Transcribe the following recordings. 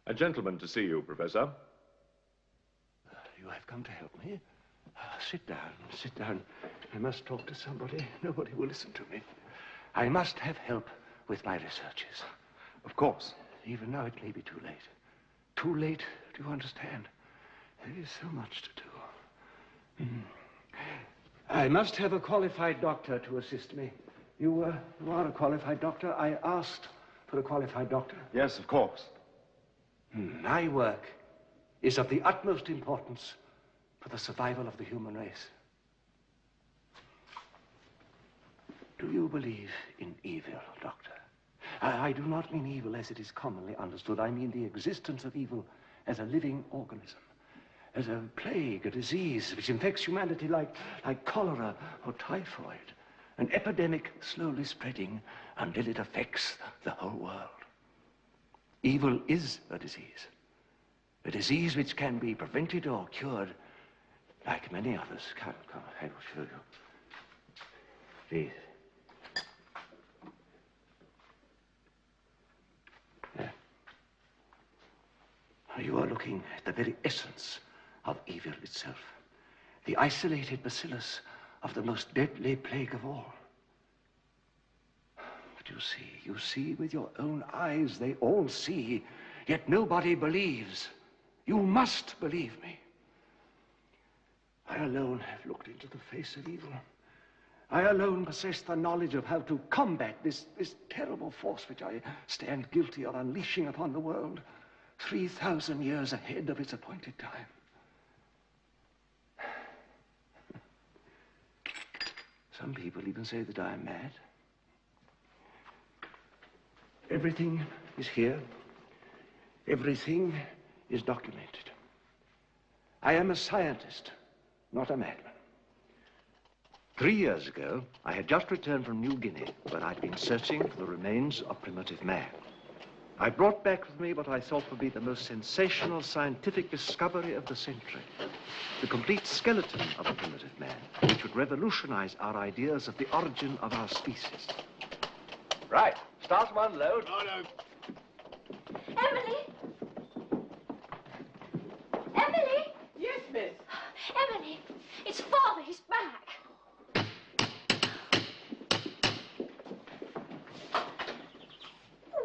A gentleman to see you, Professor. You have come to help me? Sit down, sit down. I must talk to somebody. Nobody will listen to me. I must have help with my researches. Of course. Even now it may be too late. Too late, do you understand? There is so much to do. I must have a qualified doctor to assist me. You are a qualified doctor. I asked for a qualified doctor. Yes, of course. My work is of the utmost importance for the survival of the human race. Do you believe in evil, Doctor? I do not mean evil as it is commonly understood. I mean the existence of evil as a living organism, as a plague, a disease which infects humanity like cholera or typhoid, an epidemic slowly spreading until it affects the whole world. Evil is a disease which can be prevented or cured like many others. Come, I will show you. Please. There. You are looking at the very essence of evil itself, the isolated bacillus of the most deadly plague of all. But you see with your own eyes, they all see, yet nobody believes. You must believe me. I alone have looked into the face of evil. I alone possess the knowledge of how to combat this terrible force which I stand guilty of unleashing upon the world 3,000 years ahead of its appointed time. Some people even say that I am mad. Everything is here. Everything is documented. I am a scientist, not a madman. 3 years ago, I had just returned from New Guinea, where I'd been searching for the remains of primitive man. I brought back with me what I thought would be the most sensational scientific discovery of the century. The complete skeleton of a primitive man, which would revolutionize our ideas of the origin of our species. Right, start to unload. Righto. Emily! Emily! Yes, miss. Emily! It's Father, he's back.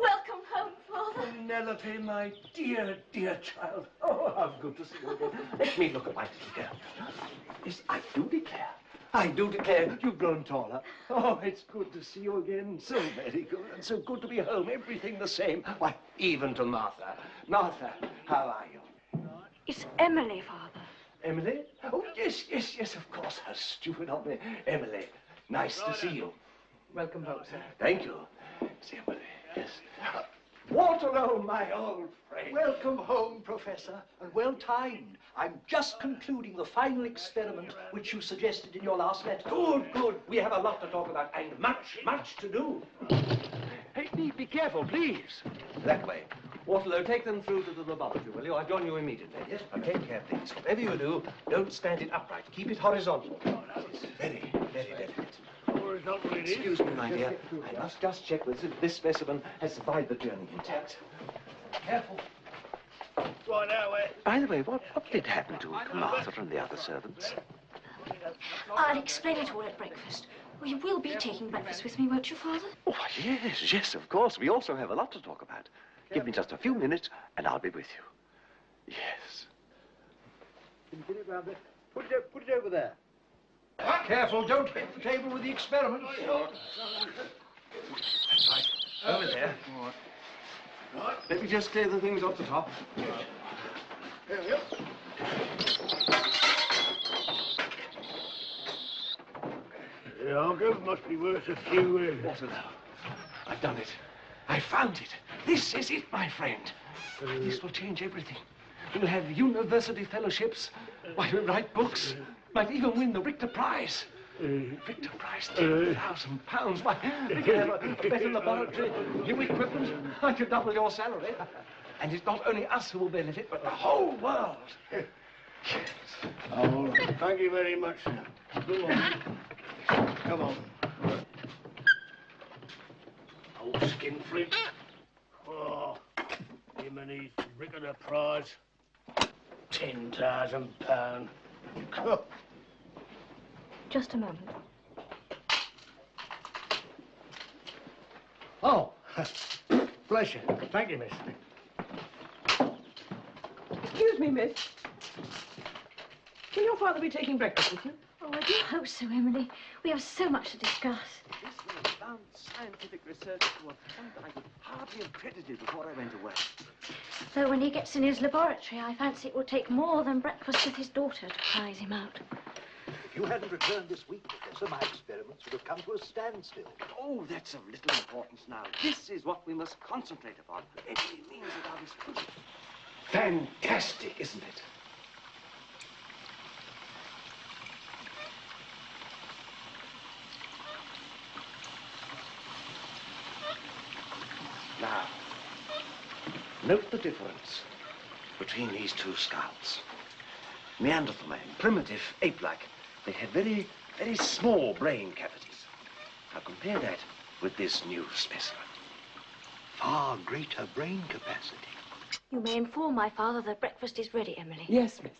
Welcome home, Father. Penelope, my dear, dear child. Oh, how good to see you again. Let me look at my little girl. Yes, I do declare you've grown taller. Oh, it's good to see you again. So very good. And so good to be home. Everything the same. Why, even to Martha. Martha, how are you? It's Emily, Father. Emily? Oh, yes, of course. How stupid of me. Emily, nice to see you. Welcome home, sir. Thank you. See, Emily, yes. Waterloo, my old friend. Welcome home, Professor, and well timed. I'm just concluding the final experiment which you suggested in your last letter. Good. We have a lot to talk about and much to do. Hey, be careful, please. That way. Waterloo, take them through to the laboratory, will you? I'll join you immediately. Yes, but take care, please. Whatever you do, don't stand it upright. Keep it horizontal. It's very, very delicate. Excuse me, my dear. I must just check whether this specimen has survived the journey intact. Careful. Right now, By the way, what did happen to Martha and the other servants? I'll explain it all at breakfast. Well, you will be taking breakfast with me, won't you, Father? Oh, yes, of course. We also have a lot to talk about. Give me just a few minutes, and I'll be with you. Yes. Get it round there. Put it over there. Careful, don't hit the table with the experiment. That's right. Over there. Right. Let me just clear the things off the top. There we go. The argo must be worth a few... Waterloo. I've done it. I found it. This is it, my friend. This will change everything. We'll have university fellowships. Might write books. Might even win the Richter Prize. Richter Prize, £10,000. Why, we could have a better laboratory, new equipment. I could double your salary. And it's not only us who will benefit, but the whole world. Yes. Oh, thank you very much. Come on. Come on. Old skinflint. Oh, him and his Richter Prize. £10,000. Just a moment. Oh, pleasure. Thank you, miss. Excuse me, miss. Can your father be taking breakfast with you? Oh, I do hope so, Emily. We have so much to discuss. This was advanced scientific research to a point that I could hardly have credited before I went away. Though when he gets in his laboratory, I fancy it will take more than breakfast with his daughter to prize him out. If you hadn't returned this week, Professor, my experiments would have come to a standstill. Oh, that's of little importance now. This is what we must concentrate upon. Every means at our disposal. Fantastic, isn't it? Now, note the difference between these two skulls. Neanderthal man, primitive, ape-like. They had very, very small brain cavities. Now compare that with this new specimen. Far greater brain capacity. You may inform my father that breakfast is ready, Emily. Yes, miss.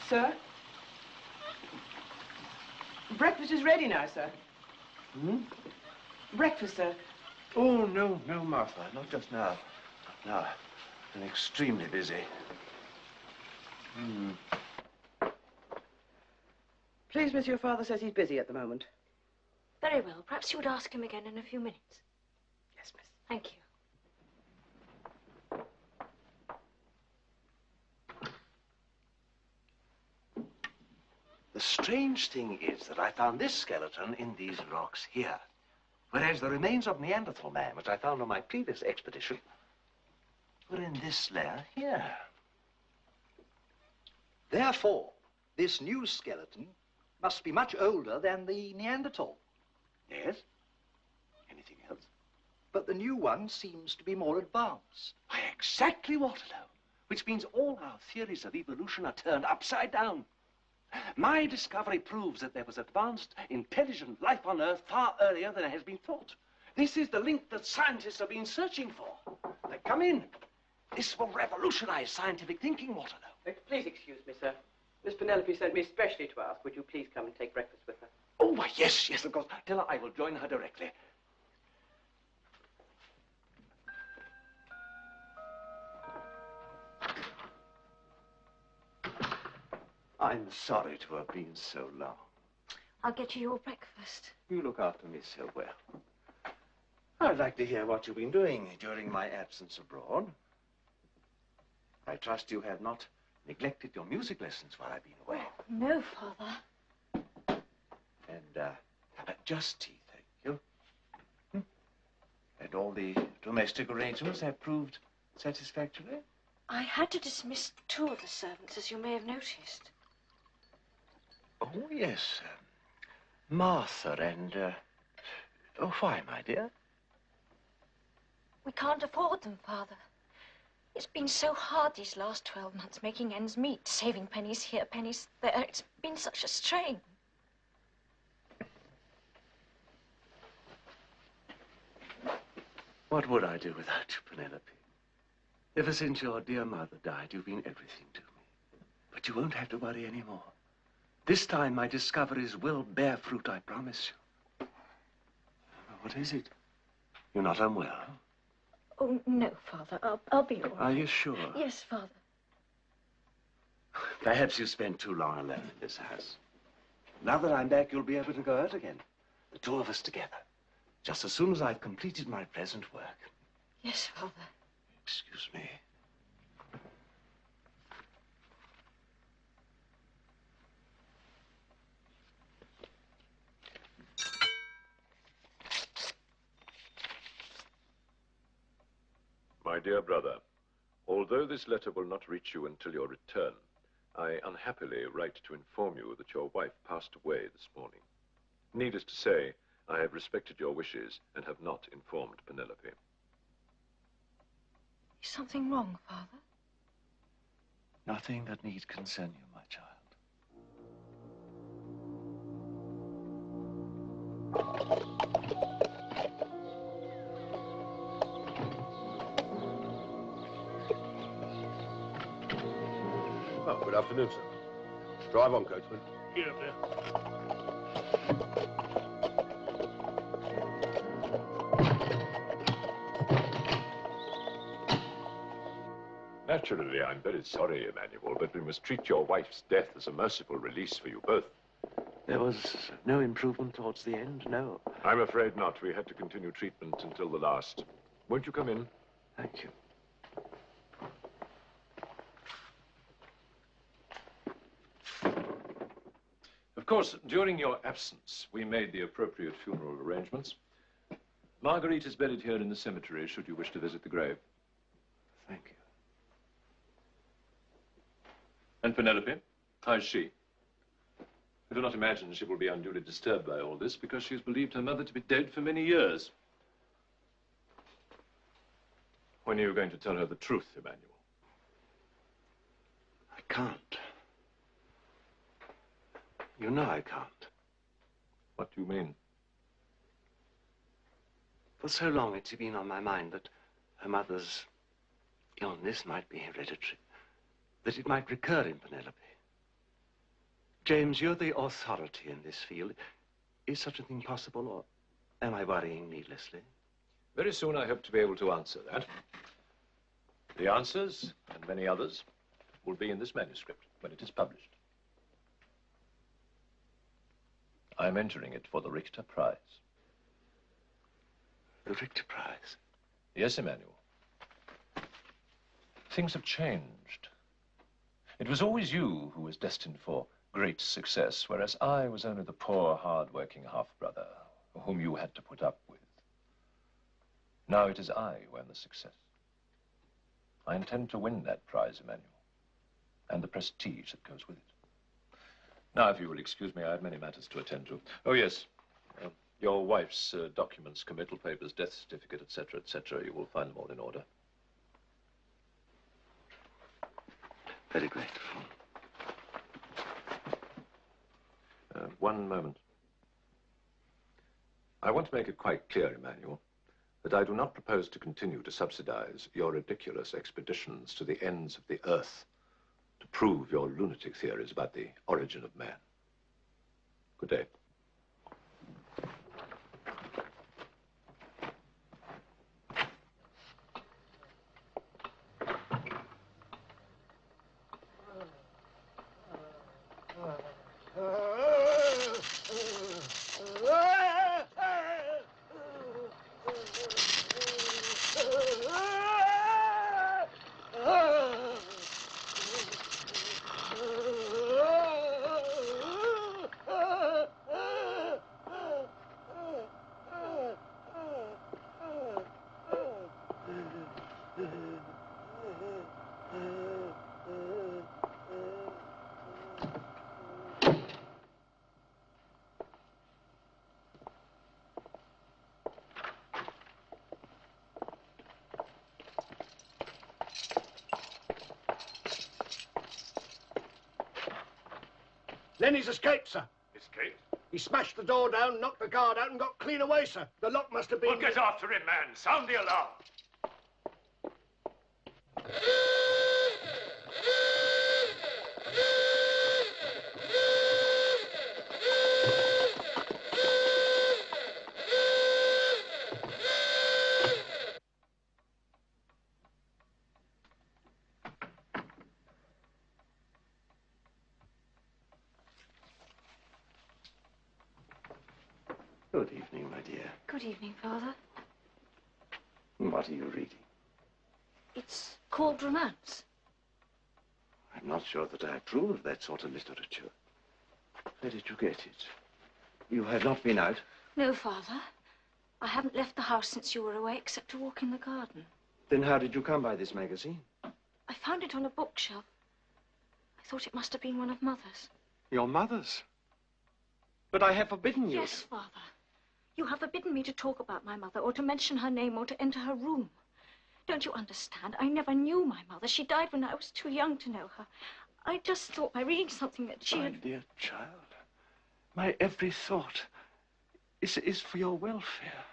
Sir? Breakfast is ready now, sir. Hmm? Breakfast, sir. Oh, no, Martha, not just now. Not now. I'm extremely busy. Please, miss, your father says he's busy at the moment. Very well. Perhaps you would ask him again in a few minutes. Yes, miss. Thank you. The strange thing is that I found this skeleton in these rocks here, whereas the remains of Neanderthal man, which I found on my previous expedition, were in this layer here. Therefore, this new skeleton must be much older than the Neanderthal. Yes? Anything else? But the new one seems to be more advanced. Why, exactly, Waterloo. Which means all our theories of evolution are turned upside down. My discovery proves that there was advanced, intelligent life on Earth far earlier than has been thought. This is the link that scientists have been searching for. Now, come in. This will revolutionize scientific thinking, Waterloo. Please excuse me, sir. Miss Penelope sent me especially to ask, would you please come and take breakfast with her? Oh, why, yes, yes, of course. Tell her I will join her directly. I'm sorry to have been so long. I'll get you your breakfast. You look after me so well. I'd like to hear what you've been doing during my absence abroad. I trust you have not neglected your music lessons while I've been away. No, Father. And, just tea, thank you. And all the domestic arrangements have proved satisfactory? I had to dismiss 2 of the servants, as you may have noticed. Oh, yes. Martha and, oh, why, my dear? We can't afford them, Father. It's been so hard these last 12 months, making ends meet, saving pennies here, pennies there. It's been such a strain. What would I do without you, Penelope? Ever since your dear mother died, you've been everything to me. But you won't have to worry anymore. This time, my discoveries will bear fruit, I promise you. What is it? You're not unwell? Oh, no, Father. I'll be all right. Are you sure? Yes, Father. Perhaps you spent too long alone in this house. Now that I'm back, you'll be able to go out again. The 2 of us together. Just as soon as I've completed my present work. Yes, Father. Excuse me. My dear brother, although this letter will not reach you until your return, I unhappily write to inform you that your wife passed away this morning. Needless to say, I have respected your wishes and have not informed Penelope. Is something wrong, Father? Nothing that need concern you, my child. Oh, good afternoon, sir. Drive on, coachman. Get up there. Naturally, I'm very sorry, Emmanuel, but we must treat your wife's death as a merciful release for you both. There was no improvement towards the end, no. I'm afraid not. We had to continue treatment until the last. Won't you come in? Thank you. Of course, during your absence, we made the appropriate funeral arrangements. Marguerite is buried here in the cemetery, should you wish to visit the grave. Thank you. And Penelope, how is she? I do not imagine she will be unduly disturbed by all this, because she has believed her mother to be dead for many years. When are you going to tell her the truth, Emmanuel? I can't. You know I can't. What do you mean? For so long it's been on my mind that her mother's illness might be hereditary, that it might recur in Penelope. James, you're the authority in this field. Is such a thing possible, or am I worrying needlessly? Very soon I hope to be able to answer that. The answers, and many others, will be in this manuscript when it is published. I'm entering it for the Richter Prize. The Richter Prize? Yes, Emmanuel. Things have changed. It was always you who was destined for great success, whereas I was only the poor, hard-working half-brother whom you had to put up with. Now it is I who am the success. I intend to win that prize, Emmanuel. and the prestige that goes with it. Now, if you will excuse me, I have many matters to attend to. Oh, yes. Your wife's documents, committal papers, death certificate, etc., etc. You will find them all in order. Very grateful. One moment. I want to make it quite clear, Emmanuel, that I do not propose to continue to subsidize your ridiculous expeditions to the ends of the earth to prove your lunatic theories about the origin of man. Good day. Lenny's escaped, sir. Escaped? He smashed the door down, knocked the guard out, and got clean away, sir. The lock must have been... Well, get after him, man. Sound the alarm. Good evening, my dear. Good evening, Father. What are you reading? It's called romance. I'm not sure that I approve of that sort of literature. Where did you get it? You have not been out? No, Father. I haven't left the house since you were away except to walk in the garden. Then how did you come by this magazine? I found it on a bookshelf. I thought it must have been one of Mother's. Your mother's? But I have forbidden you. Yes, Father. You have forbidden me to talk about my mother or to mention her name or to enter her room. Don't you understand? I never knew my mother. She died when I was too young to know her. I just thought by reading something that she My had... dear child, my every thought is for your welfare.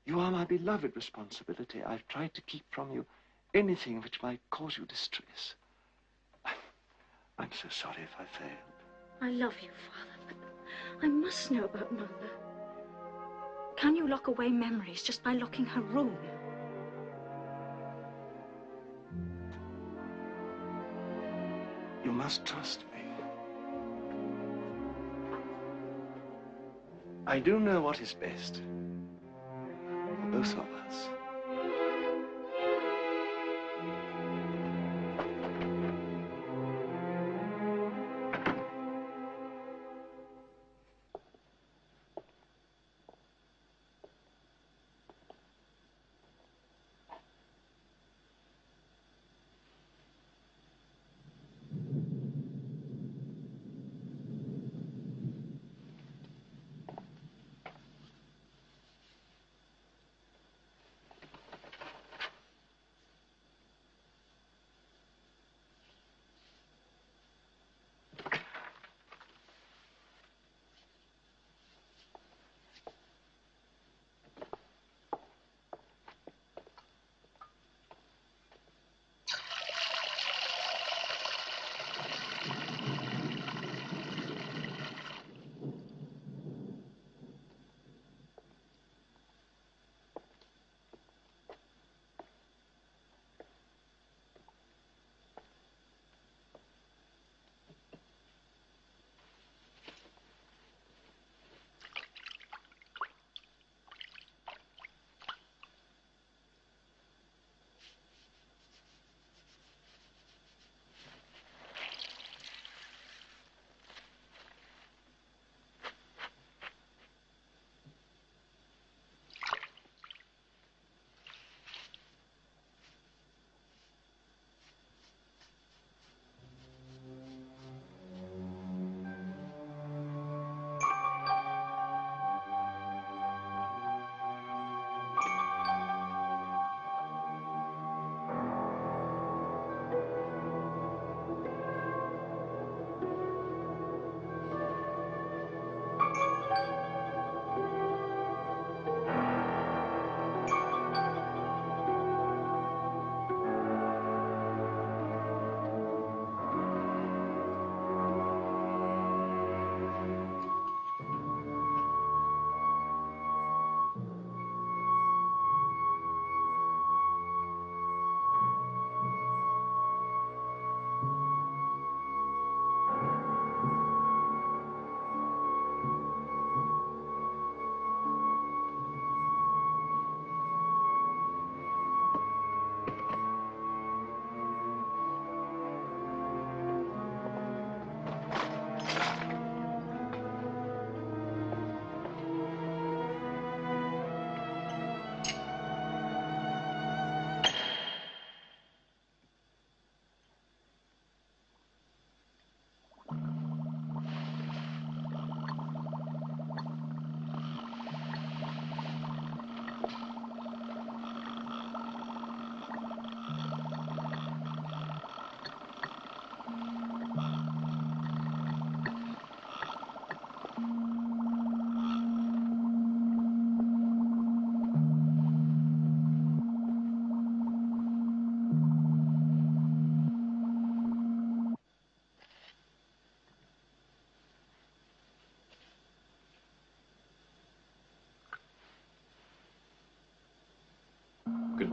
You are my beloved responsibility. I've tried to keep from you anything which might cause you distress. I'm so sorry if I failed. I love you, Father, but I must know about Mother. Can you lock away memories just by locking her room? You must trust me. I do know what is best for both of us.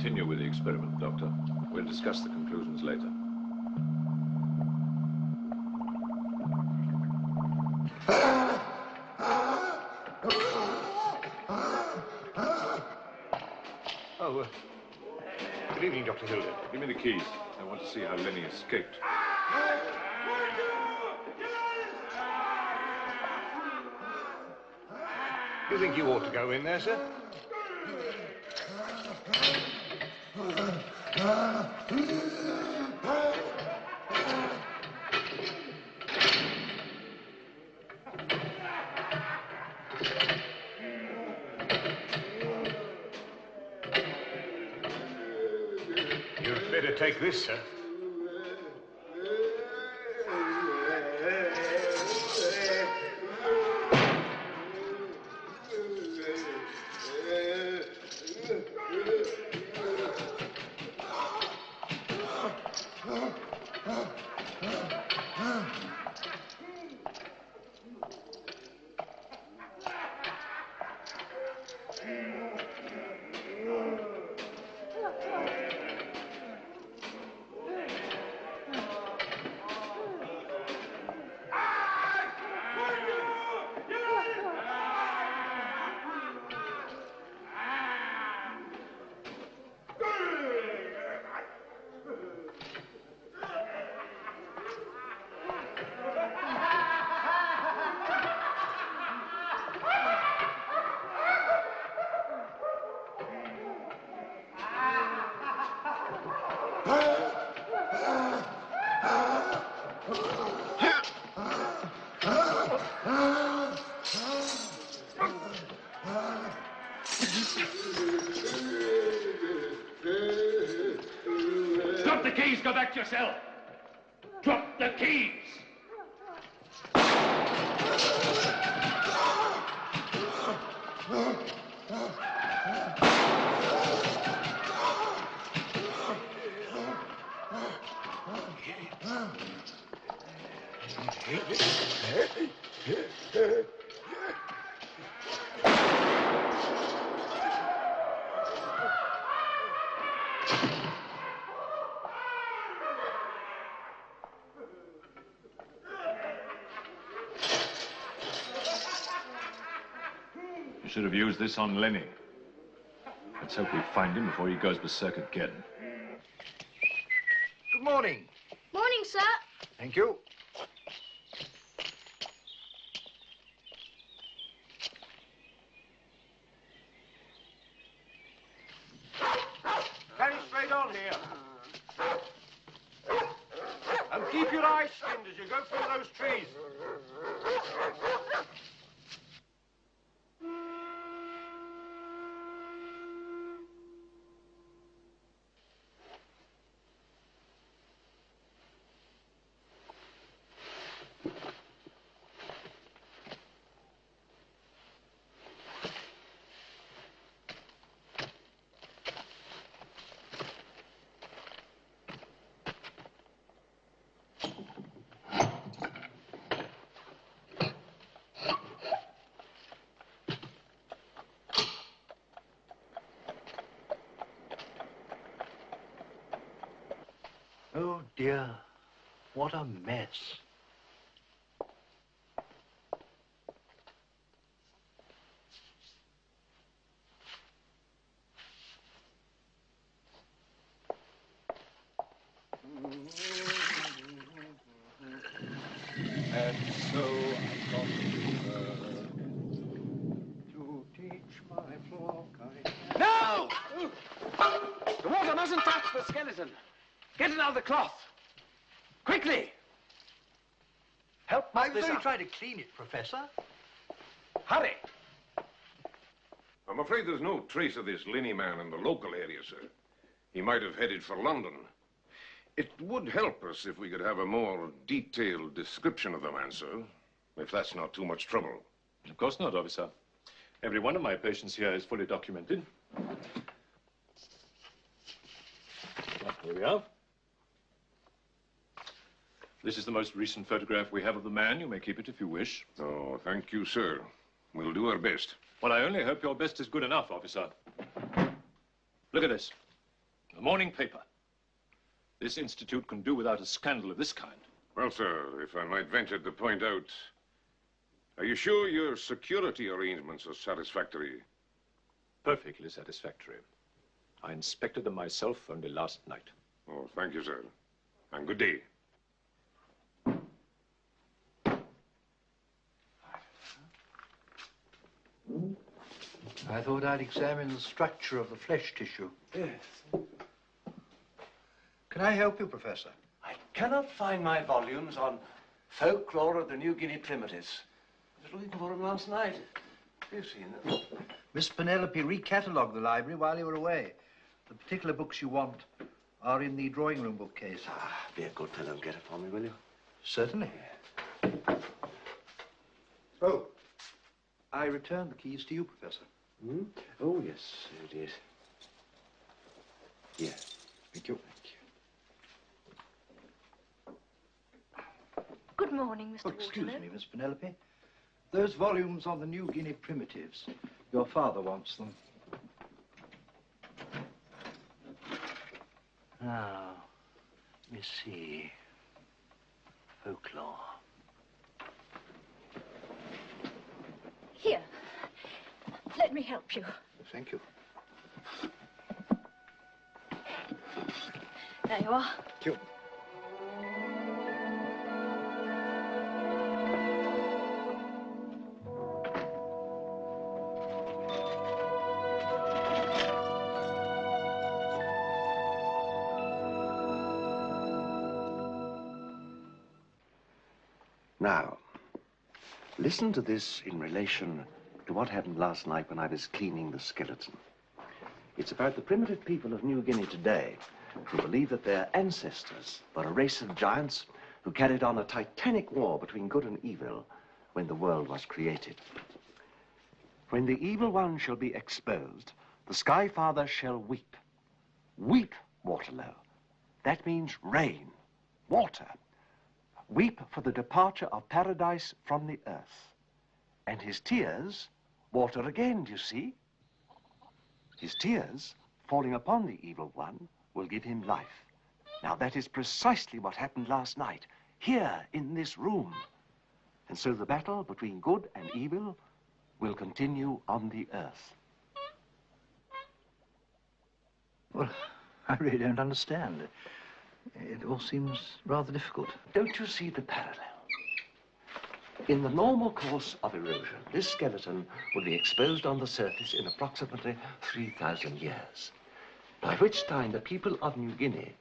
continue with the experiment, Doctor. We'll discuss the conclusions later. Oh, good evening, Dr. Hilda. Give me the keys. I want to see how Lenny escaped. Do you think you ought to go in there, sir? You'd better take this, sir. Drop the keys, go back to your cell. Drop the keys. You should have used this on Lenny. Let's hope we find him before he goes berserk again. Good morning. Morning, sir. Thank you. Carry straight on here. And keep your eyes skinned as you go through those trees. Oh, dear. What a mess. And so I got to teach my flock I... No! The water mustn't touch the skeleton. Get it out of the cloth. Quickly! Help I mop was this only up. trying to clean it, Professor. Hurry! I'm afraid there's no trace of this Lenny man in the local area, sir. He might have headed for London. It would help us if we could have a more detailed description of the man, sir. If that's not too much trouble. Of course not, officer. Every one of my patients here is fully documented. Here we are. This is the most recent photograph we have of the man. You may keep it if you wish. Oh, thank you, sir. We'll do our best. Well, I only hope your best is good enough, officer. Look at this. The morning paper. This institute can do without a scandal of this kind. Well, sir, if I might venture to point out, are you sure your security arrangements are satisfactory? Perfectly satisfactory. I inspected them myself only last night. Oh, thank you, sir. And good day. I thought I'd examine the structure of the flesh tissue. Yes. Can I help you, Professor? I cannot find my volumes on folklore of the New Guinea primitives. I was looking for them last night. You've seen them. Miss Penelope recatalogued the library while you were away. The particular books you want are in the drawing room bookcase. Ah, be a good fellow and get it for me, will you? Certainly. Oh, I return the keys to you, Professor. Hmm? Oh, yes, you did. Here. Thank you. Good morning, Mr. Oh, excuse Waterloo. me, Miss Penelope. Those volumes on the New Guinea primitives. Your father wants them. Now, let me see. Folklore. Here. Let me help you. Thank you. There you are. Thank you. Now, listen to this in relation to what happened last night when I was cleaning the skeleton. It's about the primitive people of New Guinea today who believe that their ancestors were a race of giants who carried on a titanic war between good and evil when the world was created. When the evil one shall be exposed, the Sky Father shall weep. Weep, Waterloo. That means rain, water. Weep for the departure of paradise from the earth. And his tears water again, do you see? His tears, falling upon the evil one, will give him life. Now, that is precisely what happened last night, here in this room. And so the battle between good and evil will continue on the earth. Well, I really don't understand. It all seems rather difficult. Don't you see the parallel? In the normal course of erosion, this skeleton will be exposed on the surface in approximately 3,000 years, by which time the people of New Guinea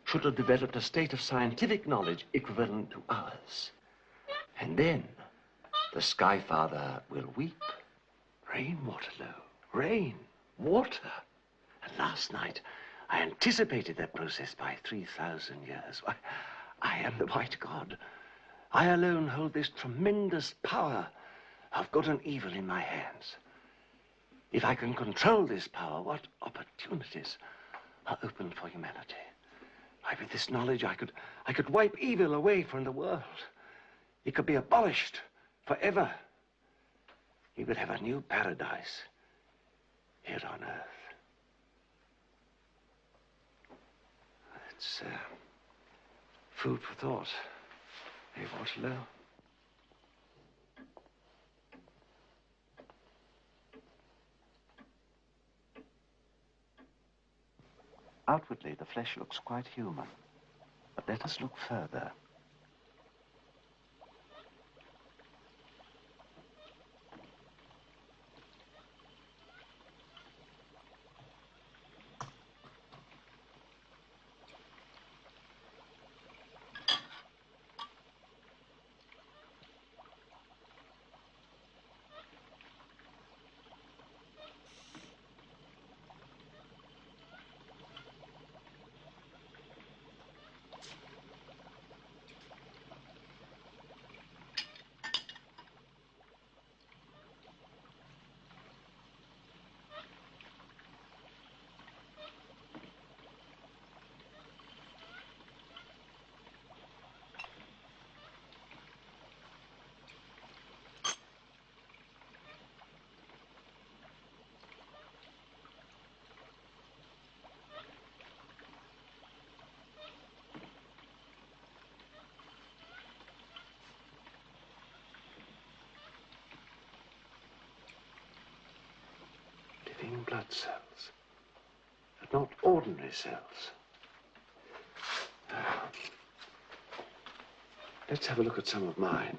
should have developed a state of scientific knowledge equivalent to ours. And then the Sky Father will weep. Rain, Waterloo, rain, water. And last night, I anticipated that process by 3,000 years. I am the white god. I alone hold this tremendous power of good and evil in my hands. If I can control this power, what opportunities are open for humanity? Why, with this knowledge, I could wipe evil away from the world. It could be abolished forever. We would have a new paradise here on earth. It's food for thought. Hey, Waterloo. Outwardly, the flesh looks quite human. But let us look further. blood cells, but not ordinary cells. Now, let's have a look at some of mine.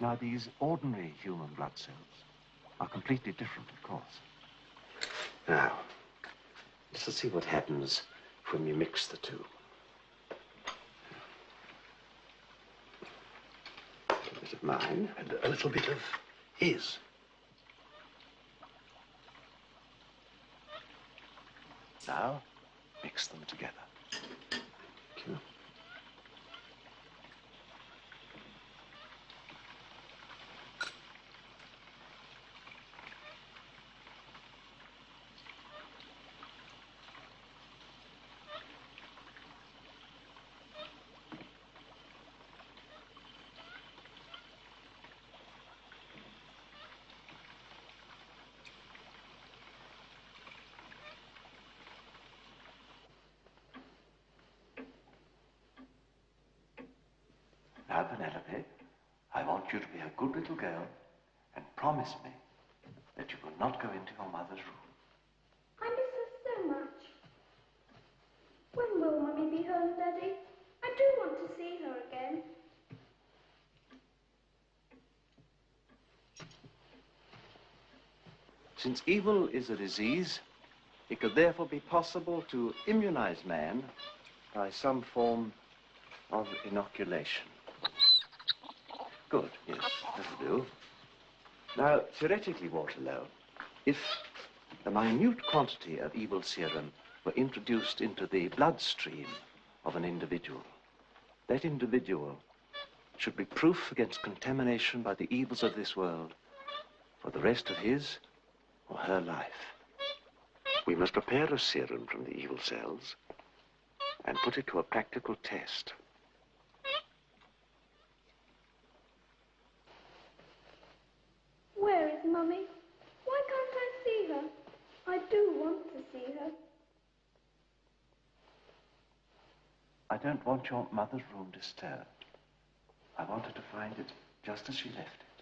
Now, these ordinary human blood cells are completely different, of course. Now, let's see what happens when we mix the two. A little bit of mine and a little bit of his. Now, mix them together. Thank you. Now, Penelope, I want you to be a good little girl and promise me that you will not go into your mother's room. I miss her so much. When will Mummy be home, Daddy? I do want to see her again. Since evil is a disease, it could therefore be possible to immunize man by some form of inoculation. Good, yes, that'll do. Now, theoretically, Waterlow, if a minute quantity of evil serum were introduced into the bloodstream of an individual, that individual should be proof against contamination by the evils of this world for the rest of his or her life. We must prepare a serum from the evil cells and put it to a practical test. Where is Mummy? Why can't I see her? I do want to see her. I don't want your mother's room disturbed. I want her to find it just as she left it.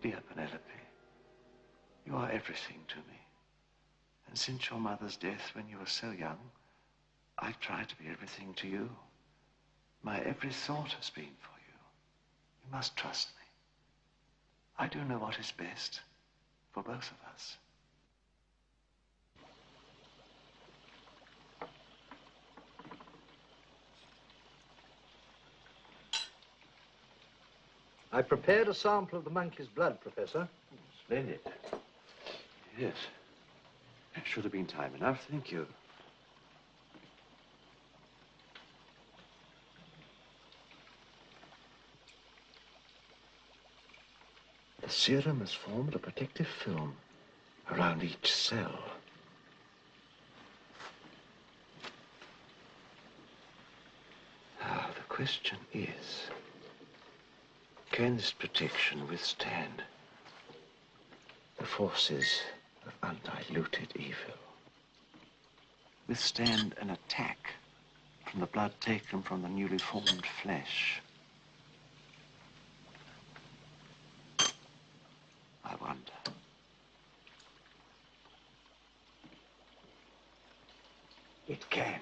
Dear Penelope, you are everything to me. And since your mother's death when you were so young, I've tried to be everything to you. My every thought has been for you. You must trust me. I do know what is best for both of us. I prepared a sample of the monkey's blood, Professor. Splendid. Yes. It should have been time enough, thank you. The serum has formed a protective film around each cell. Now, the question is, can this protection withstand the forces of undiluted evil? Withstand an attack from the blood taken from the newly formed flesh? I wonder. It can.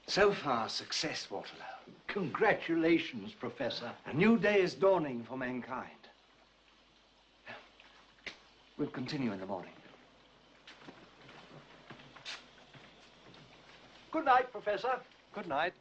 So far, success, Waterloo. Congratulations, Professor. A new day is dawning for mankind. We'll continue in the morning. Good night, Professor. Good night.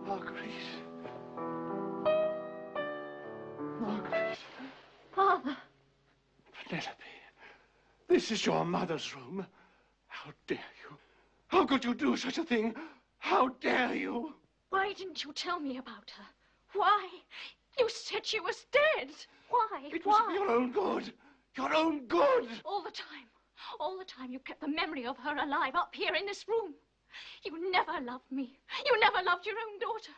Marguerite. Marguerite. Father. Penelope, this is your mother's room. How dare you? How could you do such a thing? How dare you? Why didn't you tell me about her? Why? You said she was dead. Why? It was for your own good. Your own good. All the time. All the time you kept the memory of her alive up here in this room. You never loved me. You never loved your own daughter.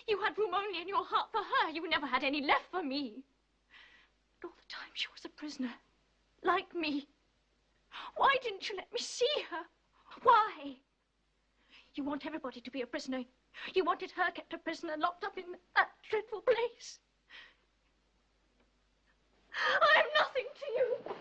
You had room only in your heart for her. You never had any left for me. But all the time she was a prisoner, like me. Why didn't you let me see her? Why? You want everybody to be a prisoner. You wanted her kept a prisoner, locked up in that dreadful place. I am nothing to you.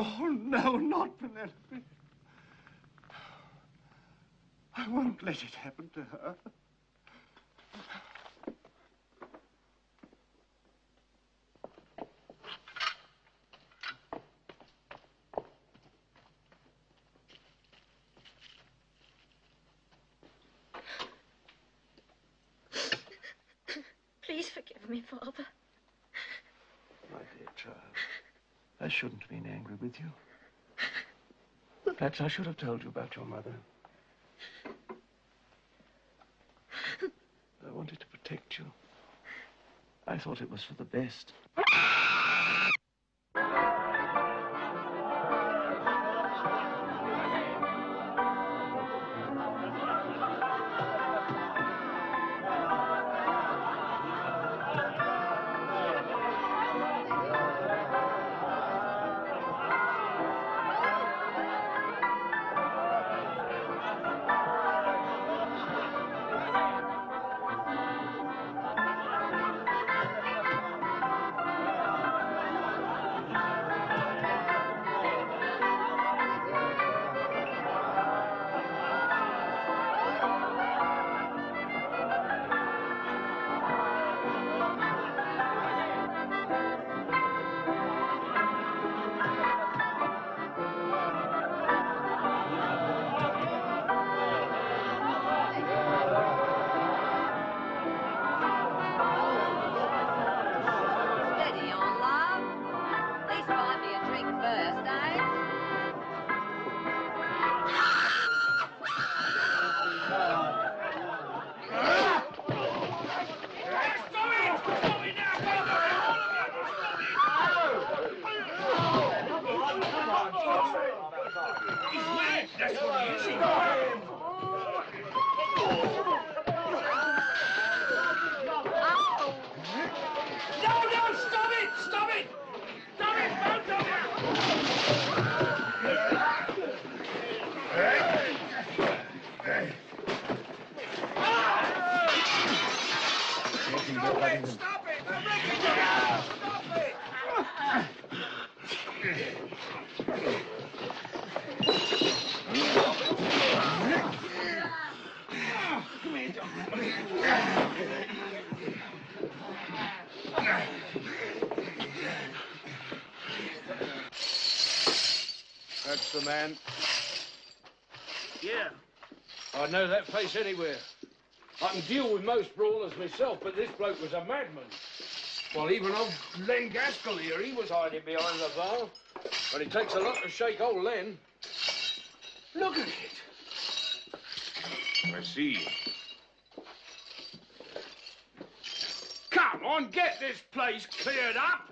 Oh, no, not Penelope. I won't let it happen to her. Please forgive me, Father. My dear child, I shouldn't have been angry with you. Perhaps I should have told you about your mother. I wanted to protect you. I thought it was for the best. Steady on, love. At least buy me a drink first, eh? That's what he is. No, stop it! Stop it! Stop it, both of you! Stop it! I'm making you out! Stop it! That's the man. Yeah. I'd know that face anywhere. I can deal with most brawlers myself, but this bloke was a madman. Well, even old Len Gaskell here, he was hiding behind the bar. But it takes a lot to shake old Len. Look at it. I see. Come on, get this place cleared up.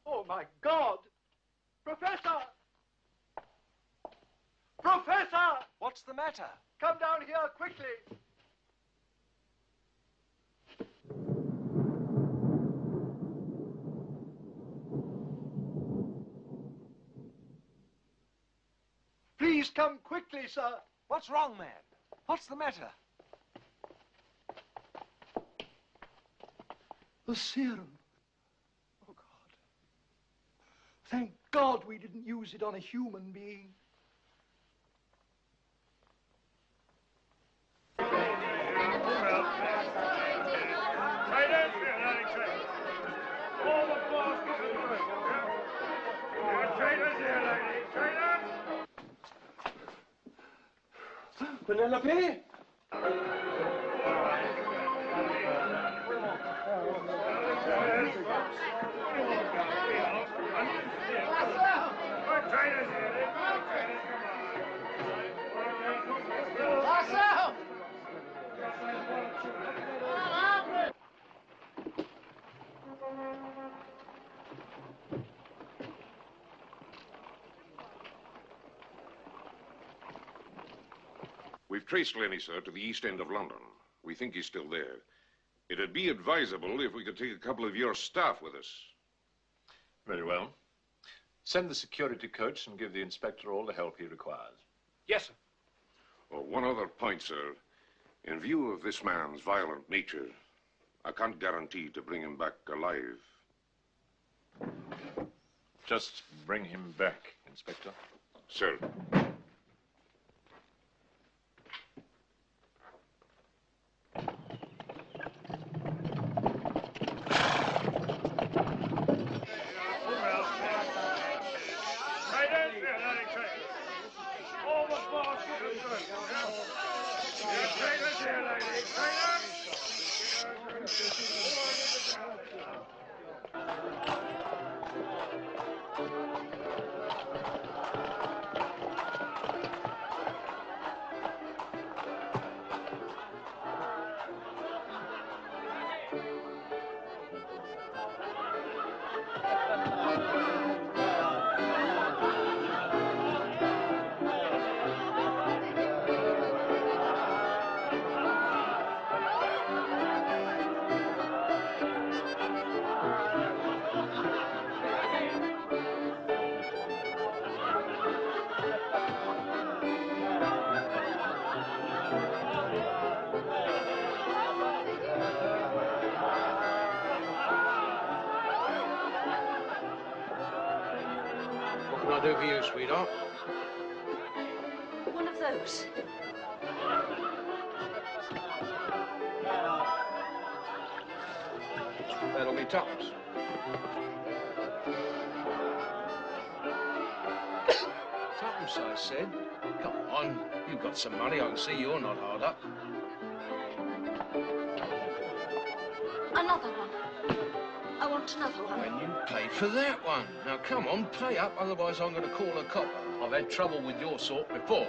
Oh, my God! Professor! Professor! What's the matter? Come down here quickly. Please come quickly, sir. What's wrong, man? What's the matter? The serum. Oh, God. Thank God we didn't use it on a human being. All the bastards in the room, yeah? There are traitors here, lady. Traitors! Penelope? Traitors here, lady. Traitors, We've traced Lenny, sir, to the east end of London. We think he's still there. It'd be advisable if we could take a couple of your staff with us. Very well. Send the security coach and give the inspector all the help he requires. Yes, sir. Oh, one other point, sir. In view of this man's violent nature, I can't guarantee to bring him back alive. Just bring him back, Inspector. Sir. What can I do for you, sweetheart? One of those. That'll be tops. Tuppence, I said. Come on, you've got some money. I can see you're not hard up. Another one. I want another one. And you paid for that one. Now, come on, pay up, otherwise I'm going to call a copper. I've had trouble with your sort before.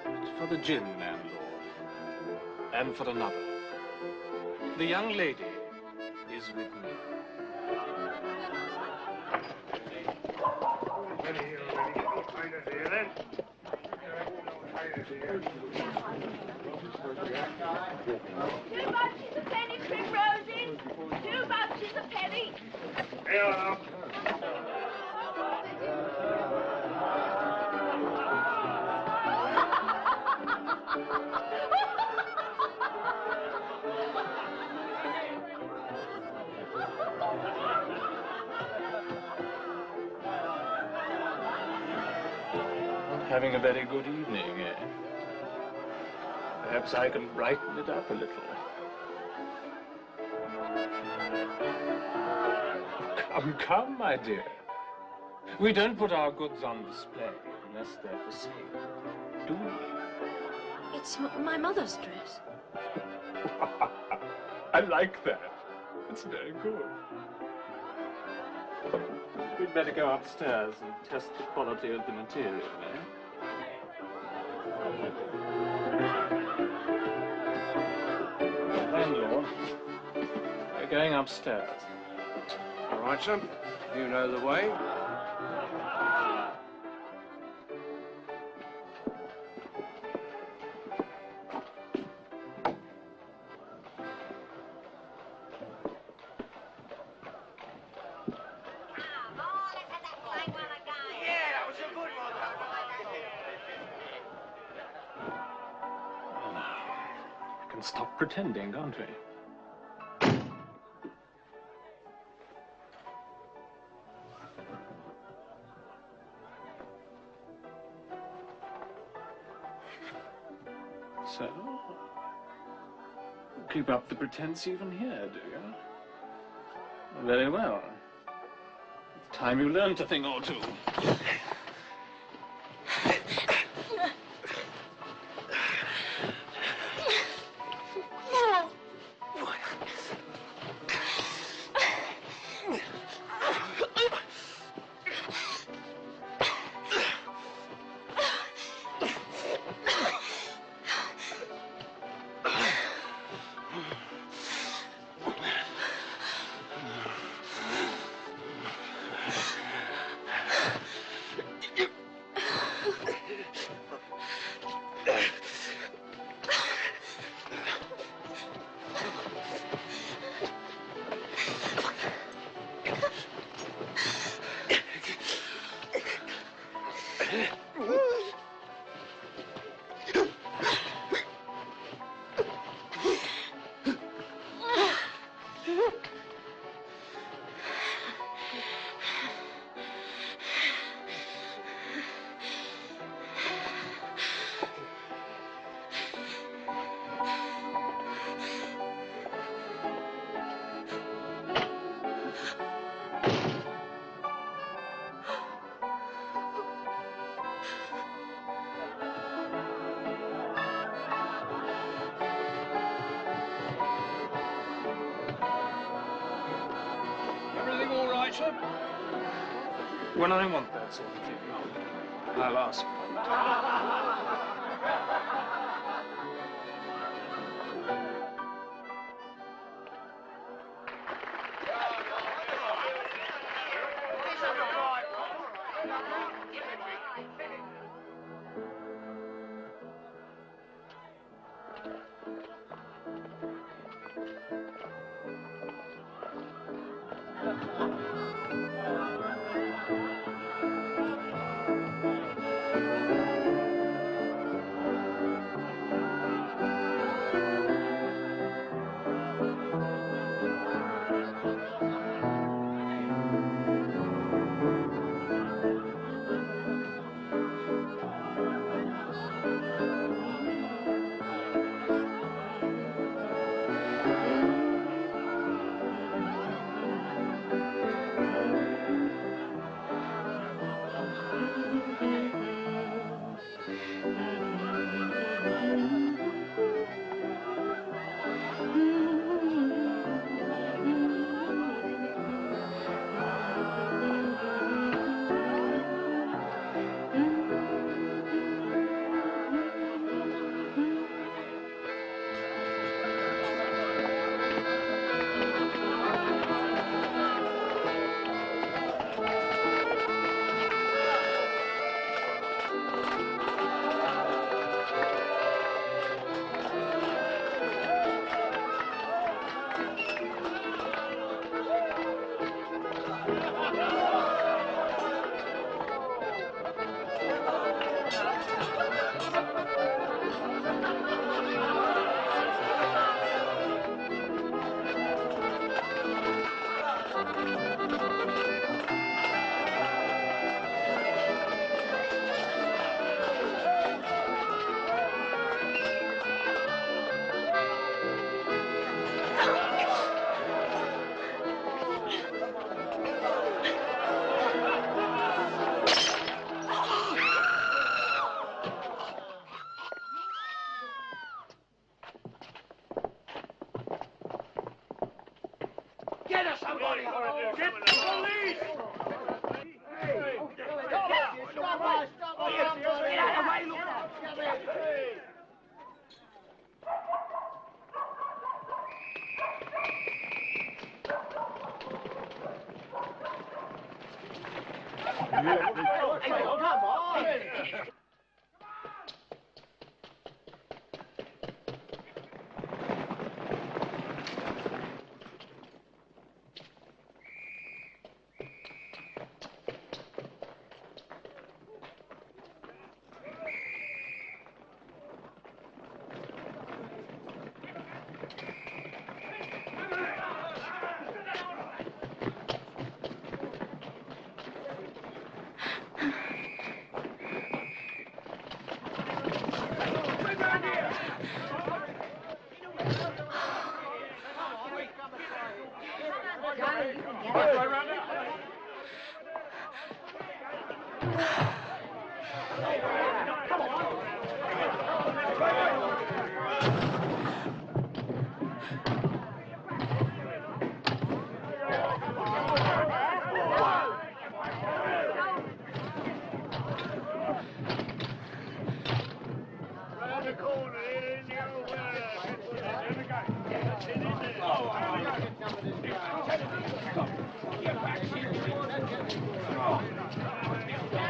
It's for the gin, landlord. And for another. The young lady is with me. Two bunches of penny primroses. 2 bunches a penny. Having a very good evening, eh? Perhaps I can brighten it up a little. Come, come, my dear. We don't put our goods on display unless they're for sale, do we? It's my mother's dress. I like that. It's very good. We'd better go upstairs and test the quality of the material, eh? Landlord, we're going upstairs. All right, son. You know the way. We can stop pretending, can't we? So, keep up the pretense even here, do you? Very well. It's time you learned a thing or two. Everything all right, sir? When I want that sort of thing, I'll ask. Get us somebody! Get the police! Hey! Stop it! Stop it! Get out of the way, look!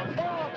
Come on!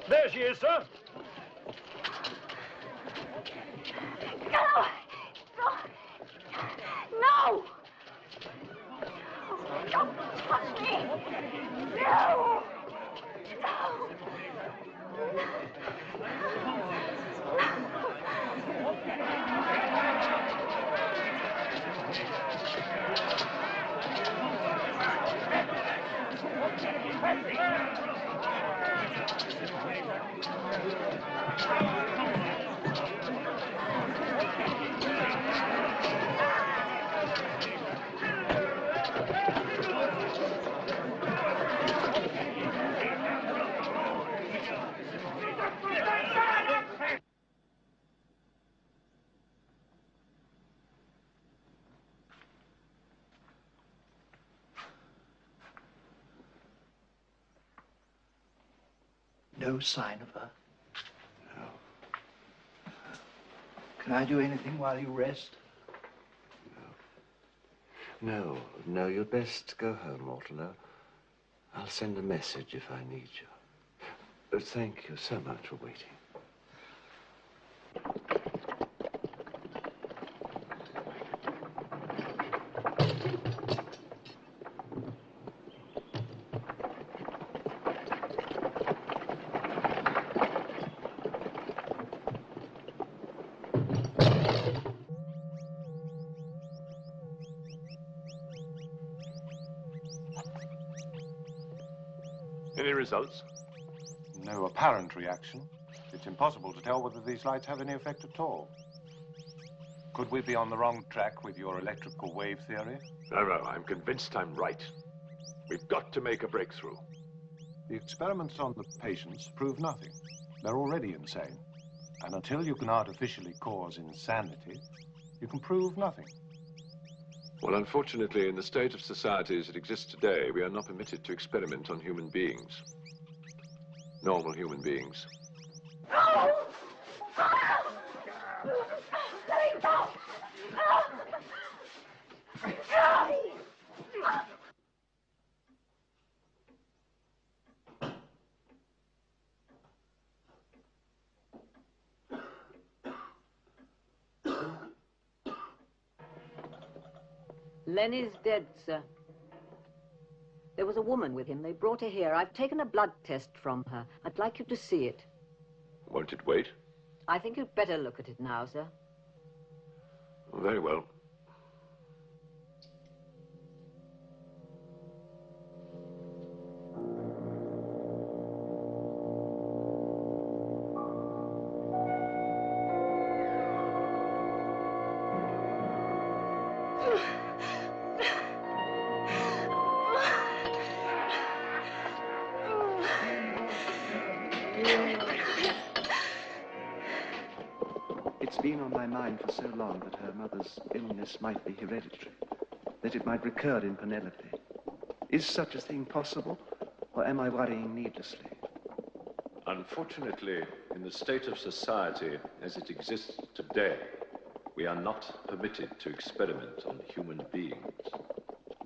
There she is, sir. No! No! Don't touch me! No! No! No sign of her? No. Can I do anything while you rest? No, you'd best go home, Mortimer. I'll send a message if I need you. Thank you so much for waiting. Any results? No apparent reaction. It's impossible to tell whether these lights have any effect at all. Could we be on the wrong track with your electrical wave theory? No, I'm convinced I'm right. We've got to make a breakthrough. The experiments on the patients prove nothing. They're already insane. And until you can artificially cause insanity, you can prove nothing. Well, unfortunately, in the state of society as it exists today, we are not permitted to experiment on human beings. Normal human beings. Lenny's dead, sir. There was a woman with him. They brought her here. I've taken a blood test from her. I'd like you to see it. Won't it wait? I think you'd better look at it now, sir. Very well. It's been on my mind for so long that her mother's illness might be hereditary, that it might recur in Penelope. Is such a thing possible, or am I worrying needlessly? Unfortunately, in the state of society as it exists today, We are not permitted to experiment on human beings,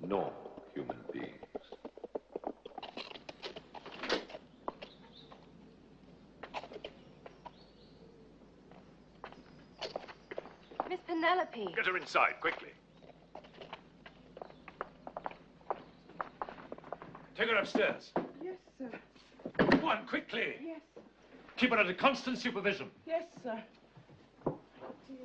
normal human beings. Miss Penelope. Get her inside, quickly. Take her upstairs. Yes, sir. Go on, quickly. Yes. Keep her under constant supervision. Yes, sir. Oh, dear.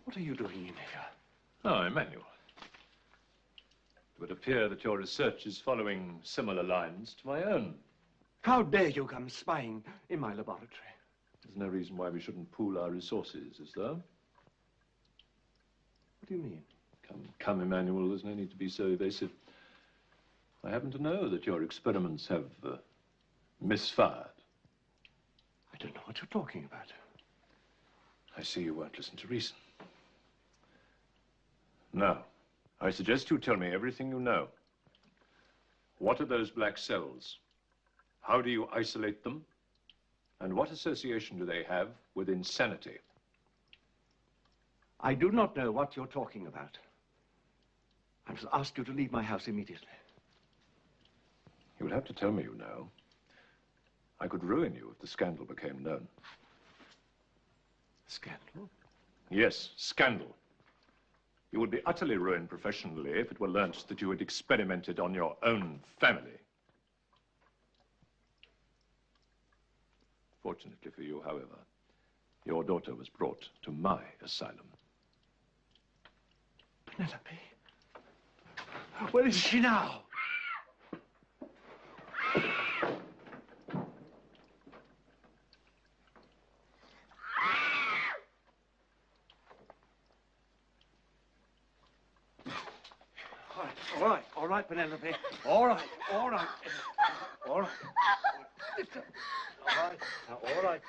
What are you doing in here? Oh, Emmanuel. It would appear that your research is following similar lines to my own. How dare you come spying in my laboratory? There's no reason why we shouldn't pool our resources, is there? What do you mean? Come, Emmanuel, there's no need to be so evasive. I happen to know that your experiments have misfired. I don't know what you're talking about. I see you won't listen to reason. Now, I suggest you tell me everything you know. What are those black cells? How do you isolate them? And what association do they have with insanity? I do not know what you're talking about. I must ask you to leave my house immediately. You would have to tell me you know. I could ruin you if the scandal became known. Scandal? Yes, scandal. You would be utterly ruined professionally if it were learnt that you had experimented on your own family. Fortunately for you, however, your daughter was brought to my asylum. Penelope? Where is she now? All right, Penelope. All right. All right. All right. Now, all right.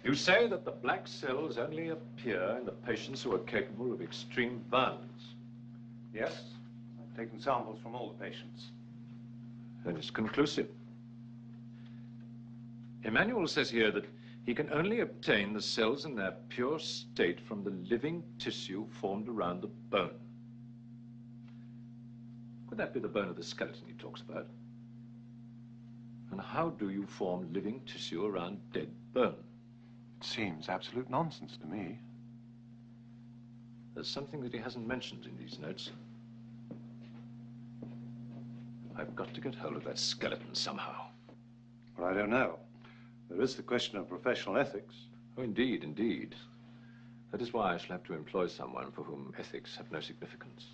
You say that the black cells only appear in the patients who are capable of extreme violence. Yes, I've taken samples from all the patients. Then it's conclusive. Emmanuel says here that he can only obtain the cells in their pure state from the living tissue formed around the bone. Could that be the bone of the skeleton he talks about? And how do you form living tissue around dead bone? It seems absolute nonsense to me. There's something that he hasn't mentioned in these notes. I've got to get hold of that skeleton somehow. Well, I don't know. There is the question of professional ethics. Oh, indeed, indeed. That is why I shall have to employ someone for whom ethics have no significance.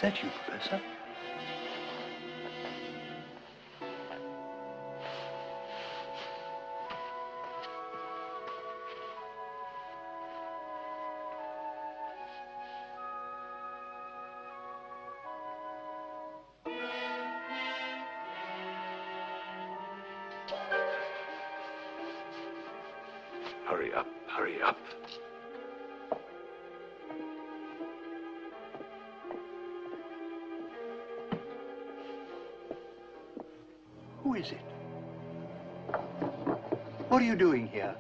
Is that you, Professor? Hurry up, hurry up. Who is it? What are you doing here?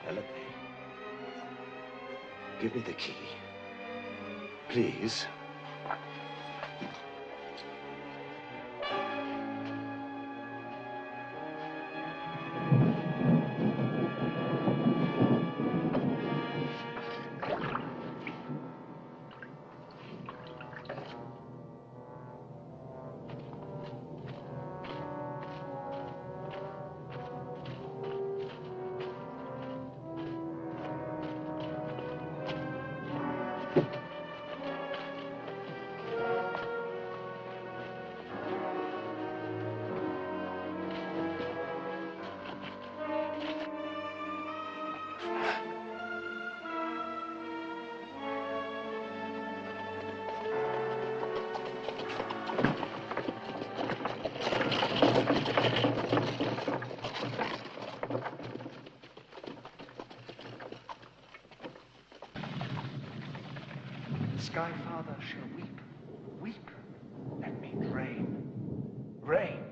Penelope, give me the key. Please. Sky Father shall weep, weep. That means rain. Rain.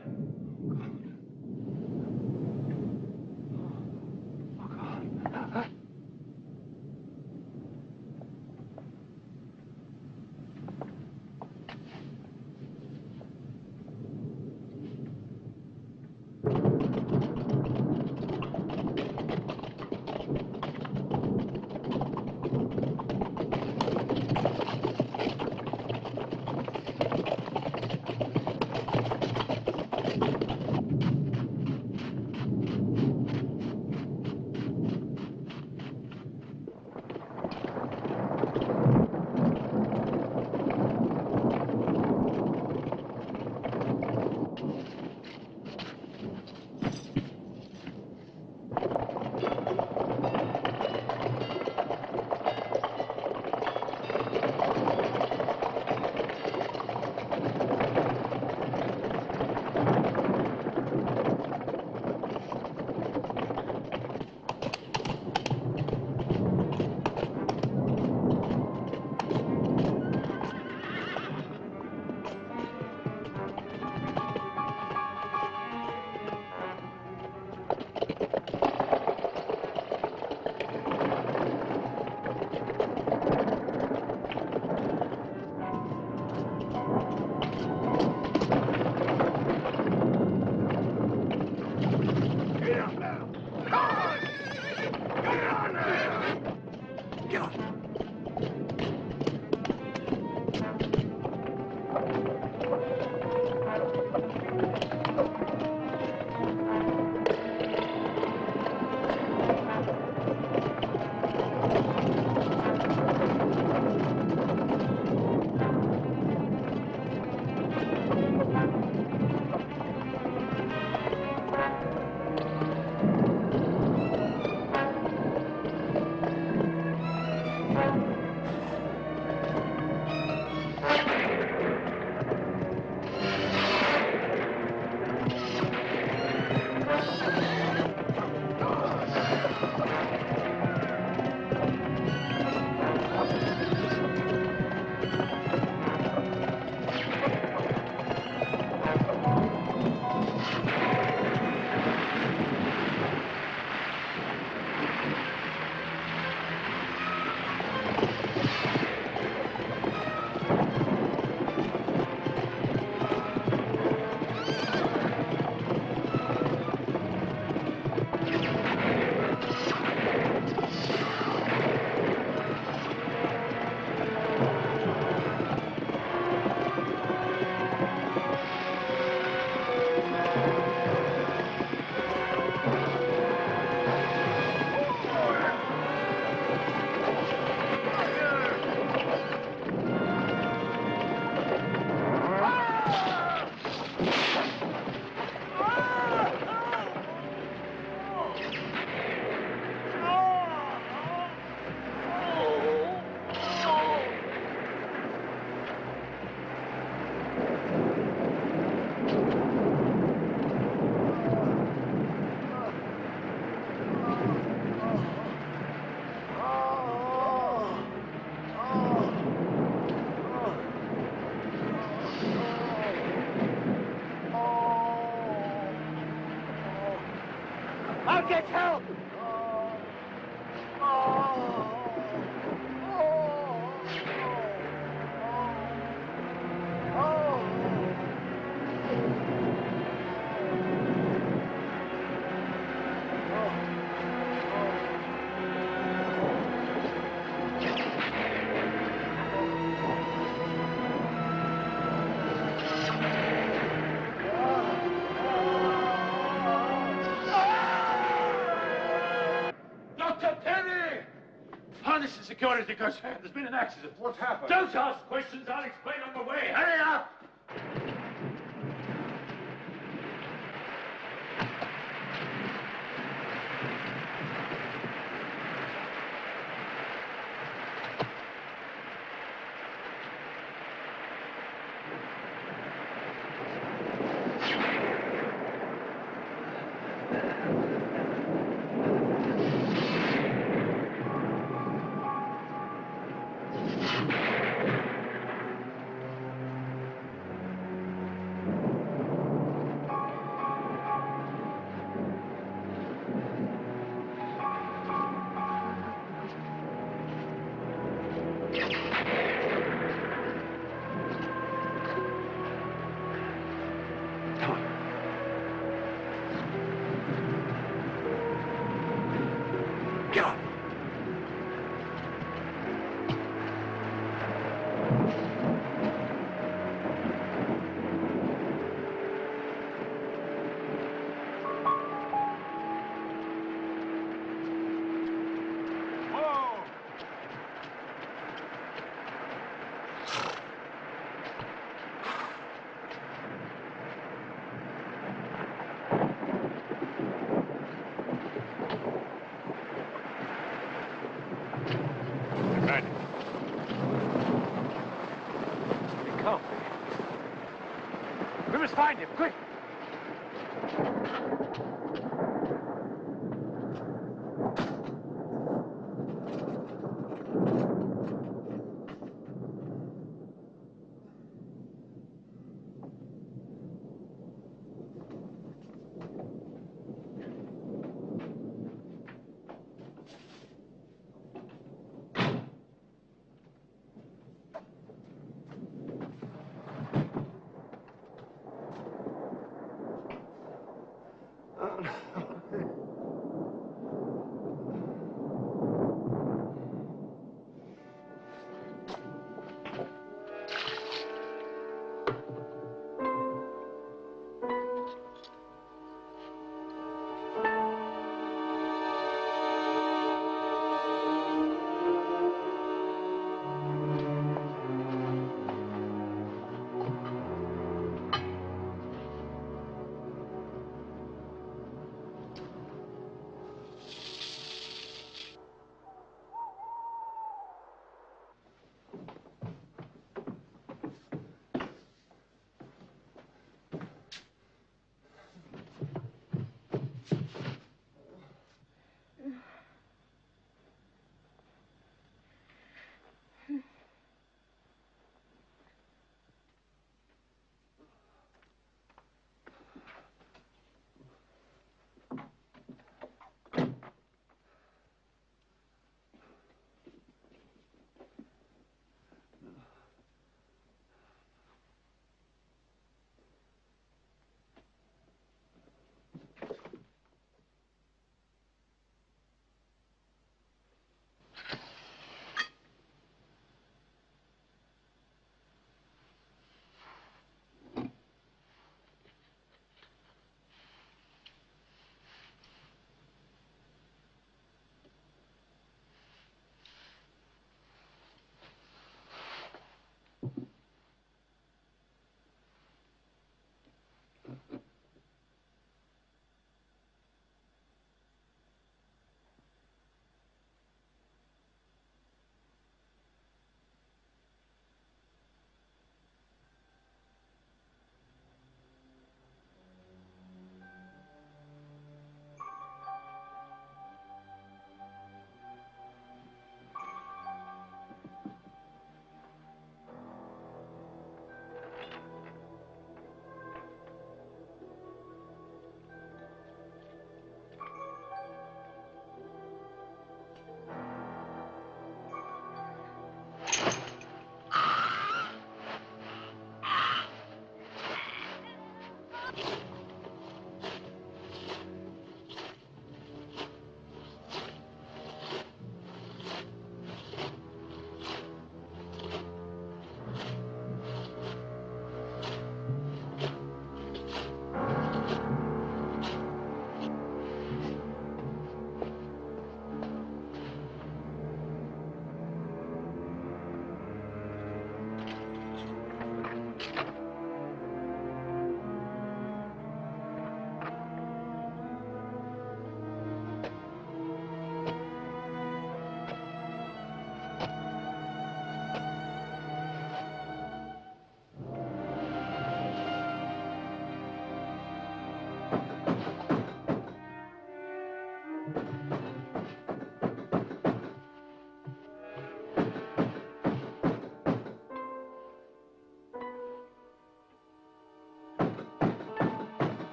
Oh, God. I'll get help! Dr. Perry! Harness and security, Gus. There's been an accident. What's happened? Don't ask questions. I'll explain on the way. Hurry up! Get on. Right. It can't be. We must find him, quick! Oh, no.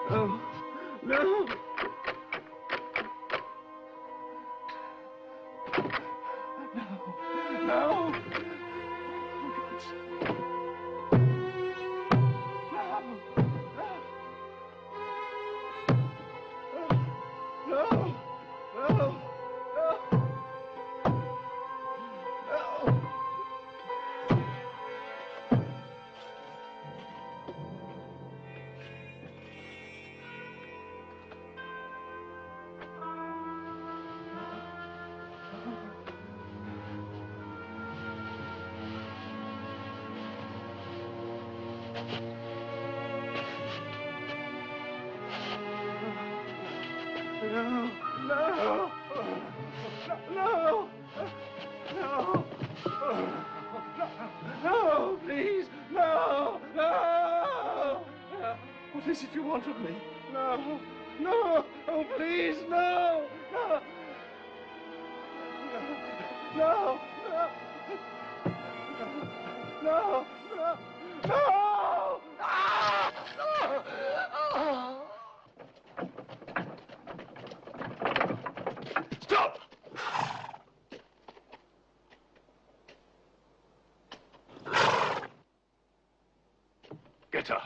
No. No. No. No, no, no, no, no, please, no, no. What is it you want of me? No, no, oh, please, no, no, no, no, no, no, no. Ah! Oh! Stop! Get her.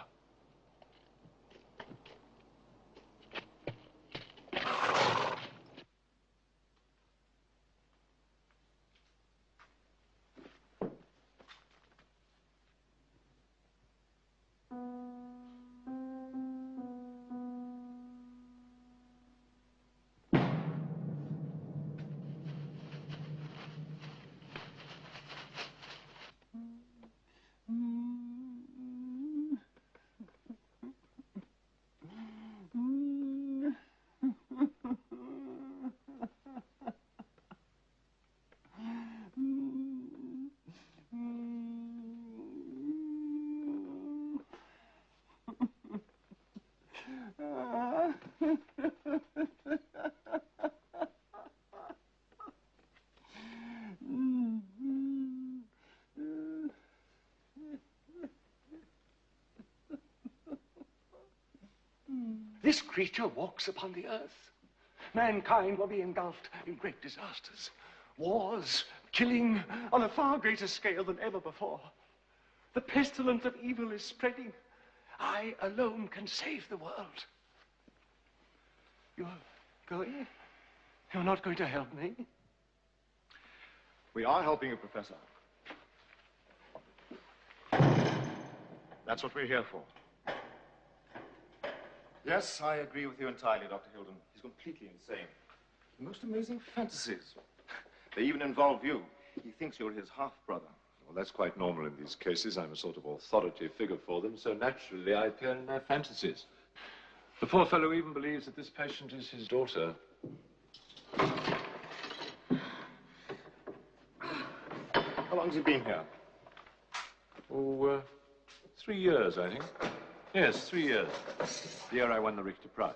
This creature walks upon the earth. Mankind will be engulfed in great disasters. Wars, killing on a far greater scale than ever before. The pestilence of evil is spreading. I alone can save the world. You're going? You're not going to help me? We are helping you, Professor. That's what we're here for. Yes, I agree with you entirely, Dr. Hilden. He's completely insane. The most amazing fantasies. They even involve you. He thinks you're his half-brother. Well, that's quite normal in these cases. I'm a sort of authority figure for them, so naturally I appear in their fantasies. The poor fellow even believes that this patient is his daughter. How long has he been here? Oh, 3 years, I think. Yes, 3 years. The year I won the Richter Prize.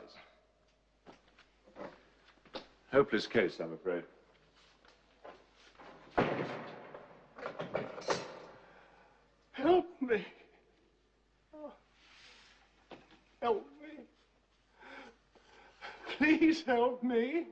Hopeless case, I'm afraid. Help me. Oh. Help me. Please help me.